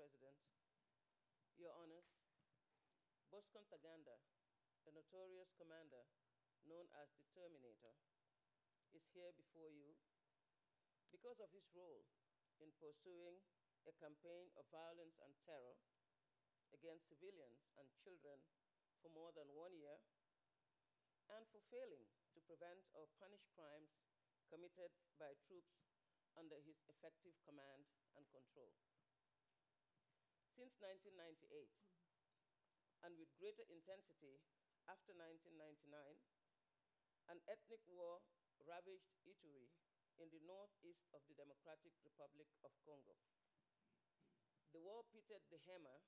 President, Your Honors, Bosco Ntaganda, a notorious commander known as the Dmytro, is here before you because of his role in pursuing a campaign of violence and terror against civilians and children for more than 1 year, and for failing to prevent or punish crimes committed by troops under his effective command and control. Since 1998, and with greater intensity after 1999, an ethnic war ravaged Ituri in the northeast of the Democratic Republic of Congo. The war pitted the Hema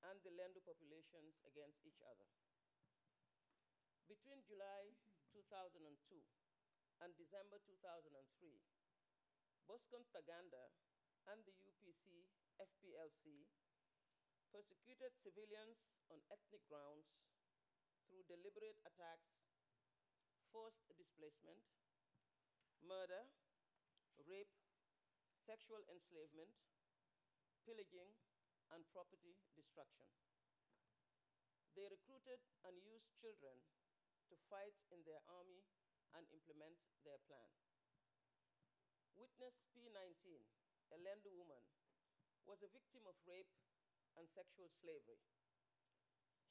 and the Lendu populations against each other. Between July 2002 and December 2003, Bosco Ntaganda and the UPC FPLC persecuted civilians on ethnic grounds through deliberate attacks, forced displacement, murder, rape, sexual enslavement, pillaging, and property destruction. They recruited and used children to fight in their army and implement their plan. Witness P19, a Lendu woman, was a victim of rape and sexual slavery.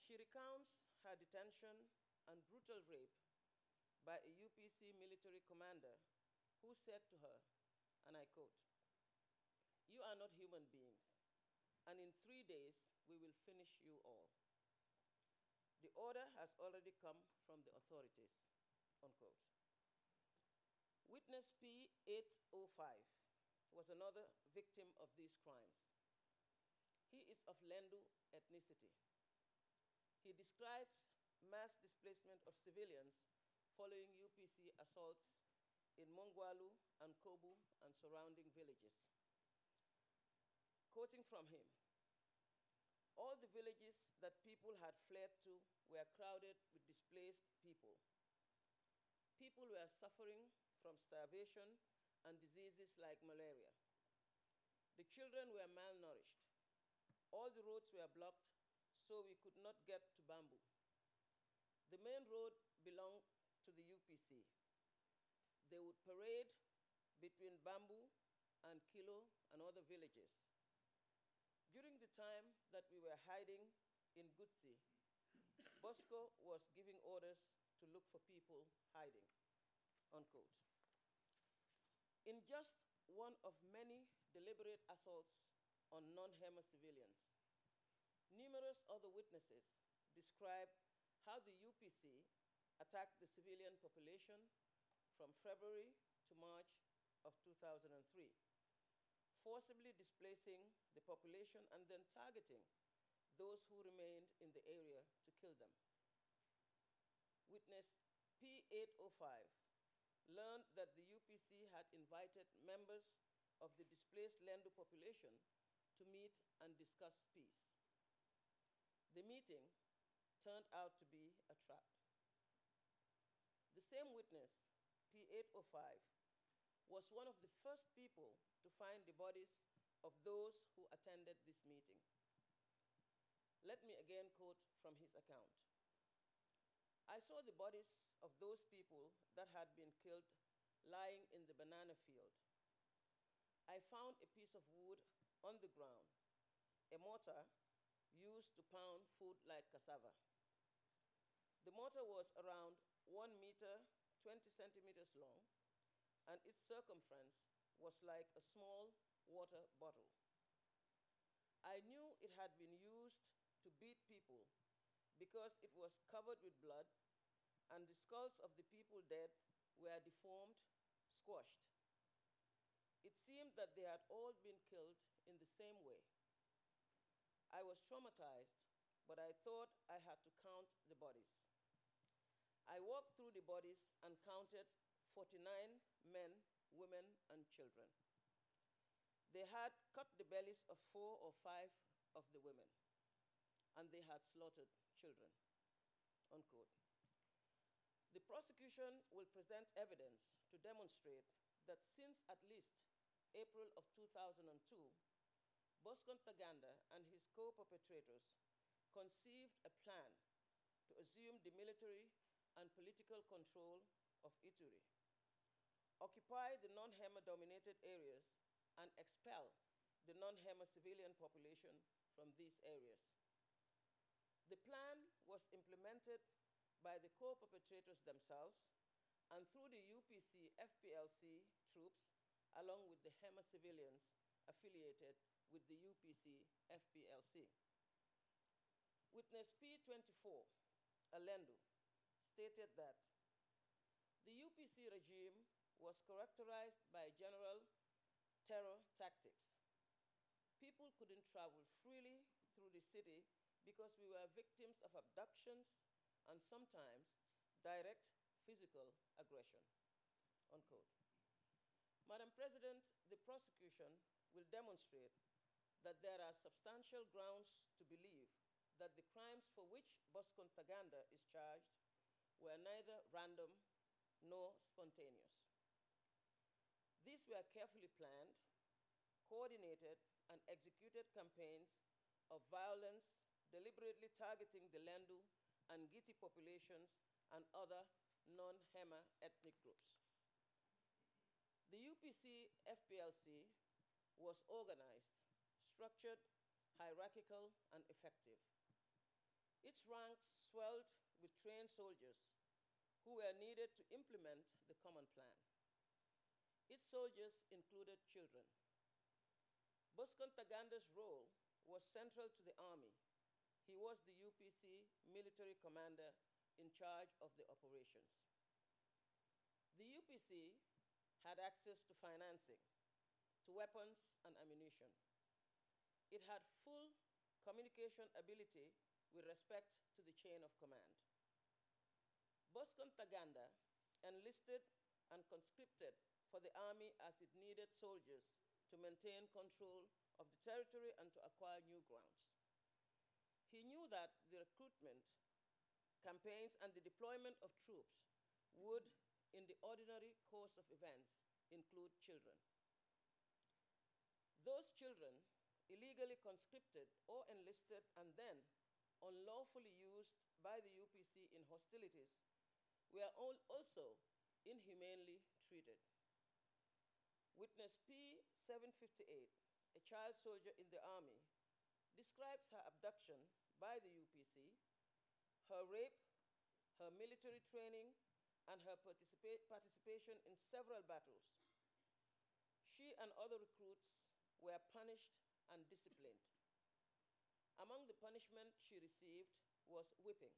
She recounts her detention and brutal rape by a UPC military commander who said to her, and I quote, "You are not human beings, and in 3 days we will finish you all. The order has already come from the authorities," unquote. Witness P805 was another victim of these crimes. He is of Lendu ethnicity. He describes mass displacement of civilians following UPC assaults in Mongwalu and Kobu and surrounding villages. Quoting from him, "All the villages that people had fled to were crowded with displaced people. People were suffering from starvation and diseases like malaria. The children were malnourished. All the roads were blocked, so we could not get to Bamboo. The main road belonged to the UPC. They would parade between Bamboo and Kilo and other villages. During the time that we were hiding in Gutsi, Bosco was giving orders to look for people hiding," unquote. In just one of many deliberate assaults on non-Hema civilians, numerous other witnesses describe how the UPC attacked the civilian population from February to March of 2003, forcibly displacing the population and then targeting those who remained in the area to kill them. Witness P805 learned that the UPC had invited members of the displaced Lendu population to meet and discuss peace. The meeting turned out to be a trap. The same witness, P805, was one of the first people to find the bodies of those who attended this meeting. Let me again quote from his account. "I saw the bodies of those people that had been killed lying in the banana field. I found a piece of wood on the ground, a mortar used to pound food like cassava. The mortar was around 1 meter, 20 centimeters long, and its circumference was like a small water bottle. I knew it had been used to beat people because it was covered with blood, and the skulls of the people dead were deformed, squashed. It seemed that they had all been killed in the same way. I was traumatized, but I thought I had to count the bodies. I walked through the bodies and counted 49 men, women, and children. They had cut the bellies of 4 or 5 of the women, and they had slaughtered children," unquote. The prosecution will present evidence to demonstrate that since at least April of 2002, Bosco Ntaganda and his co-perpetrators conceived a plan to assume the military and political control of Ituri, occupy the non-Hema dominated areas, and expel the non-Hema civilian population from these areas. The plan was implemented by the co-perpetrators themselves and through the UPC FPLC troops, along with the Hema civilians affiliated with the UPC FPLC. Witness P24, Alendu, stated that the UPC regime was characterized by general terror tactics. People couldn't travel freely through the city because we were victims of abductions and sometimes direct physical aggression, unquote. Madam President, the prosecution will demonstrate that there are substantial grounds to believe that the crimes for which Bosco Ntaganda is charged were neither random nor spontaneous. These were carefully planned, coordinated, and executed campaigns of violence deliberately targeting the Lendu and Giti populations and other non-Hema ethnic groups. The UPC FPLC was organized, structured, hierarchical, and effective. Its ranks swelled with trained soldiers who were needed to implement the common plan. Its soldiers included children. Bosco Ntaganda's role was central to the army. He was the UPC military commander in charge of the operations. The UPC had access to financing, to weapons and ammunition. It had full communication ability with respect to the chain of command. Bosco Ntaganda enlisted and conscripted for the army as it needed soldiers to maintain control of the territory and to acquire new grounds. He knew that the recruitment, campaigns, and the deployment of troops would, in the ordinary course of events, include children. Those children, illegally conscripted or enlisted and then unlawfully used by the UPC in hostilities, were also inhumanely treated. Witness P758, a child soldier in the army, describes her abduction by the UPC, her rape, her military training, and her participation in several battles. She and other recruits were punished and disciplined. Among the punishment she received was whipping.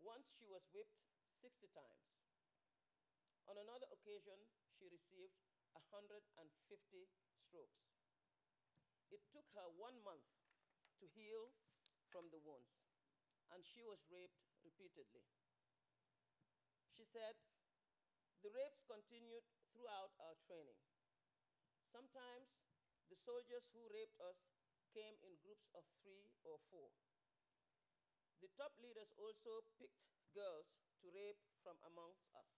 Once she was whipped 60 times. On another occasion, she received 150 strokes. It took her 1 month to heal from the wounds, and she was raped repeatedly. She said, the rapes continued throughout our training. Sometimes the soldiers who raped us came in groups of 3 or 4. The top leaders also picked girls to rape from amongst us.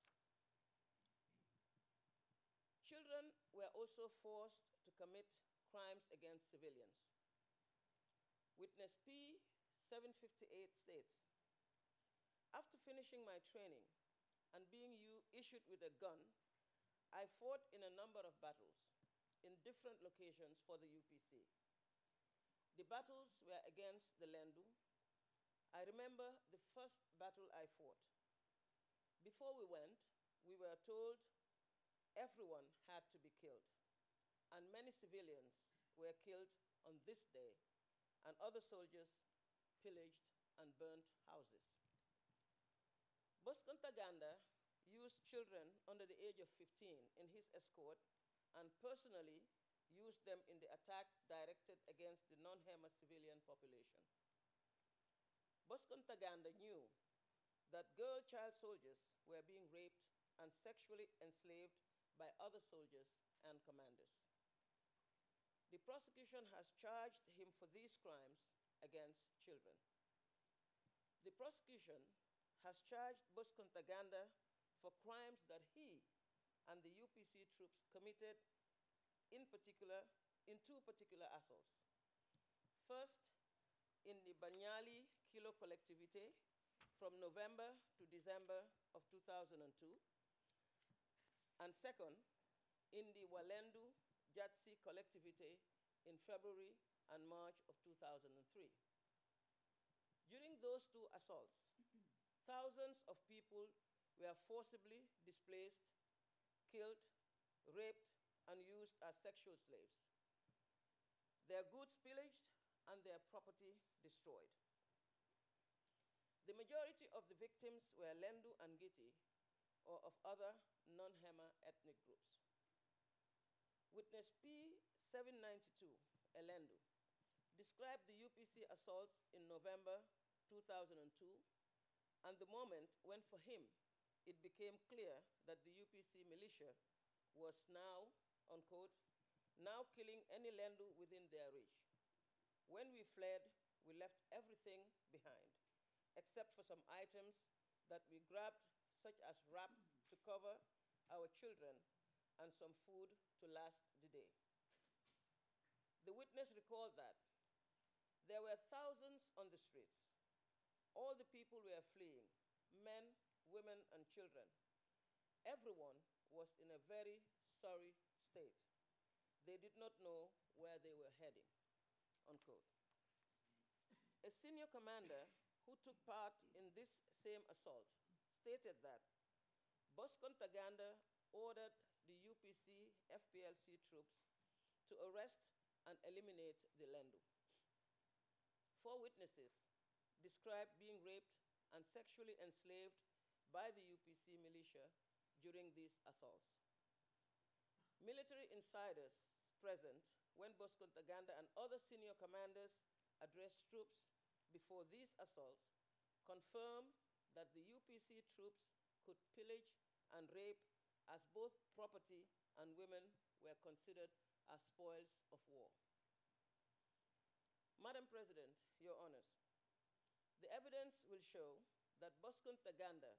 Children were also forced to commit crimes against civilians. Witness P758 states, after finishing my training and being issued with a gun, I fought in a number of battles in different locations for the UPC. The battles were against the Lendu. I remember the first battle I fought. Before we went, we were told everyone had to be killed, and many civilians were killed on this day, and other soldiers pillaged and burnt houses. Bosco Ntaganda used children under the age of 15 in his escort and personally used them in the attack directed against the non-Hema civilian population. Bosco Ntaganda knew that girl child soldiers were being raped and sexually enslaved by other soldiers and commanders. The prosecution has charged him for these crimes against children. The prosecution has charged Bosco Ntaganda for crimes that he and the UPC troops committed, in particular in two particular assaults. First, in the Banyali Kilo Collectivité from November to December of 2002, and second, in the Walendu Jatsi Collectivité in February and March of 2003. During those two assaults, thousands of people were forcibly displaced, killed, raped, and used as sexual slaves. Their goods pillaged and their property destroyed. The majority of the victims were Lendu and Giti, or of other non-Hema ethnic groups. Witness P792, Elendu, described the UPC assaults in November 2002 and the moment when, for him, it became clear that the UPC militia was now, unquote, now killing any Lendu within their reach. When we fled, we left everything behind, except for some items that we grabbed, such as wrap to cover our children and some food to last the day. The witness recalled that there were thousands on the streets. All the people were fleeing, men, women, and children. Everyone was in a very sorry state. They did not know where they were heading, unquote. A senior commander who took part in this same assault stated that Bosco Ntaganda ordered the UPC FPLC troops to arrest and eliminate the Lendu. 4 witnesses described being raped and sexually enslaved by the UPC militia during these assaults. Military insiders present when Bosco Ntaganda and other senior commanders addressed troops before these assaults confirmed that the UPC troops could pillage and rape, as both property and women were considered as spoils of war. Madam President, Your Honors, the evidence will show that Bosco Ntaganda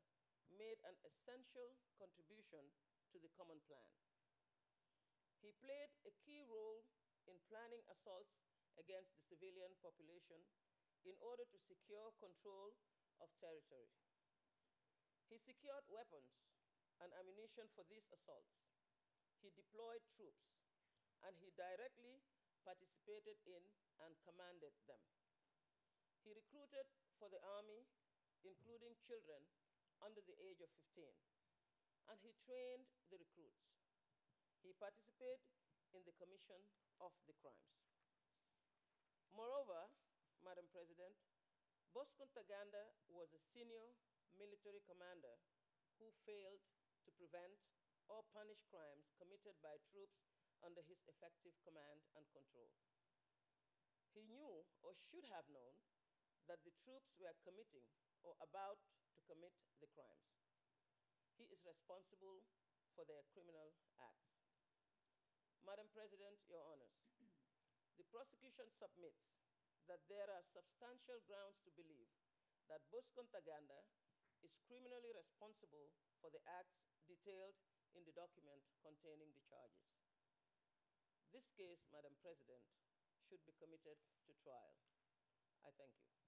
made an essential contribution to the common plan. He played a key role in planning assaults against the civilian population in order to secure control of territory. He secured weapons and ammunition for these assaults. He deployed troops, and he directly participated in and commanded them. He recruited for the army, including children under the age of 15, and he trained the recruits. He participated in the commission of the crimes. Moreover, Madam President, Bosco Ntaganda was a senior military commander who failed to prevent or punish crimes committed by troops under his effective command and control. He knew, or should have known, that the troops were committing or about to commit the crimes. He is responsible for their criminal acts. Madam President, Your Honors, the prosecution submits that there are substantial grounds to believe that Bosco Ntaganda is criminally responsible for the acts detailed in the document containing the charges. This case, Madam President, should be committed to trial. I thank you.